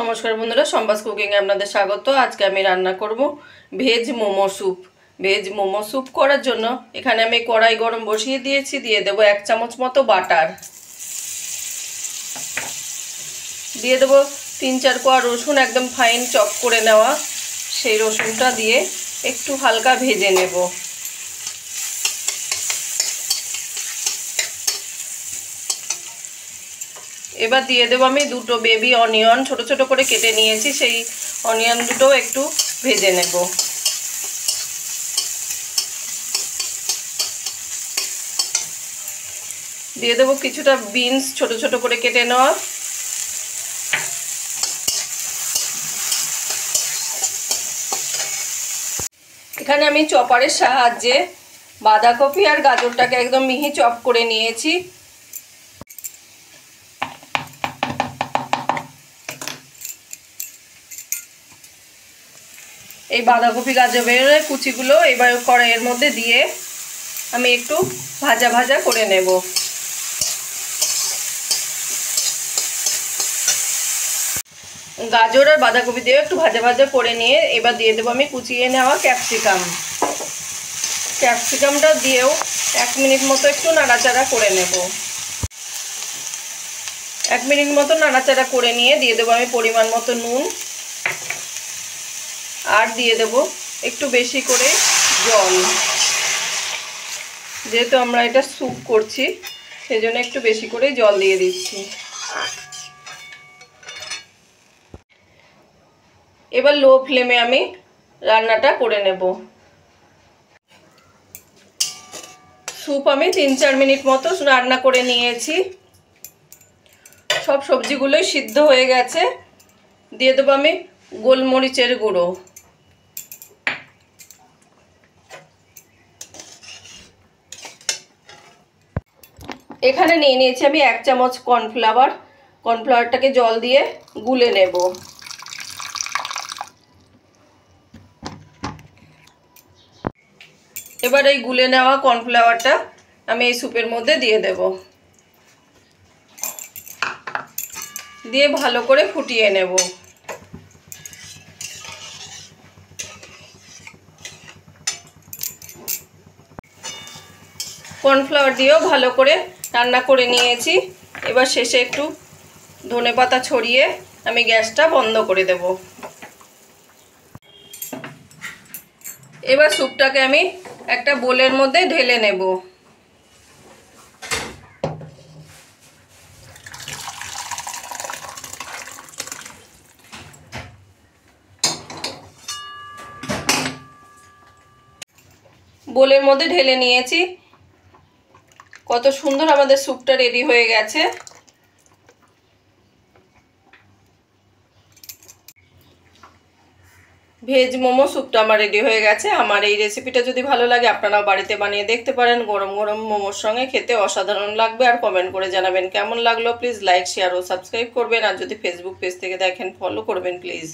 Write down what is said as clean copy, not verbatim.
নমস্কার বন্ধুরা, সম্বাস কুকিং এ আপনাদের স্বাগত। আজকে আমি রান্না করব veg momo soup. Veg momo soup করার জন্য এখানে আমি কড়াই গরম বসিয়ে দিয়েছি। দিয়ে দেব 1 চামচ মতো বাটার। দিয়ে দেব 3-4 কোয়া রসুন, একদম ফাইন চপ করে নেওয়া। সেই রসুনটা দিয়ে একটু হালকা ভেজে নেব। এবার দিয়ে দেব আমি 2টো বেবি অনিয়ন, ছোট ছোট করে কেটে নিয়েছি। সেই অনিয়ন দুটো একটু ভেজে নেব। দিয়ে দেব কিছুটা বিনস, ছোট ছোট করে কেটে নেওয়া। এখানে আমি চপারের সাহায্যে বাঁধাকপি আর গাজরটাকে একদম মিহি চপ করে নিয়েছি। এই বাঁধাকপি গাজরের কুচিগুলো এবার কড়াইয়ের মধ্যে দিয়ে আমি একটু ভাজা ভাজা করে নেব। গাজর আর বাঁধাকপি দিয়ে একটু ভাজা ভাজা করে নিয়ে এবার দিয়ে দেবো আমি কুচিয়ে নেওয়া ক্যাপসিকাম। ক্যাপসিকামটা দিয়েও 1 মিনিট মতো একটু নাড়াচাড়া করে নেব। 1 মিনিট মতো নাড়াচাড়া করে নিয়ে দিয়ে দেবো আমি পরিমাণ মতো নুন, আর দিয়ে দেব একটু বেশি করে জল। যেহেতু আমরা এটা স্যুপ করছি সেজন্য একটু বেশি করে জল দিয়ে দিচ্ছি। এবার লো ফ্লেমে আমি রান্নাটা করে নেব। স্যুপ আমি 3-4 মিনিট মতো রান্না করে নিয়েছি। সব সবজিগুলোই সিদ্ধ হয়ে গেছে। দিয়ে দেবো আমি গোলমরিচের গুঁড়ো। এখানে নিয়ে নিয়েছি আমি 1 চামচ কর্নফ্লাওয়ার। কর্নফ্লাওয়ারটাকে জল দিয়ে গুলে নেব। এবার এই গুলে নেওয়া কর্নফ্লাওয়ারটা আমি এই স্যুপের মধ্যে দিয়ে দেব। দিয়ে ভালো করে ফুটিয়ে নেব। কর্নফ্লাওয়ার দিয়েও ভালো করে রান্না করে নিয়েছি। এবার শেষে একটু ধনেপাতা ছড়িয়ে আমি গ্যাসটা বন্ধ করে দেব। এবার স্যুপটাকে আমি একটা বোলের মধ্যে ঢেলে নেব। বোলের মধ্যে ঢেলে নিয়েছি। কত সুন্দর আমাদের স্যুপটা রেডি হয়ে গেছে। ভেজ মোমো স্যুপটা আমার রেডি হয়ে গেছে। আমার এই রেসিপিটা যদি ভালো লাগে আপনারাও বাড়িতে বানিয়ে দেখতে পারেন। গরম গরম মোমোর সঙ্গে খেতে অসাধারণ লাগবে। আর কমেন্ট করে জানাবেন কেমন লাগলো। প্লিজ লাইক, শেয়ার ও সাবস্ক্রাইব করবেন। আর যদি ফেসবুক পেজ থেকে দেখেন ফলো করবেন প্লিজ।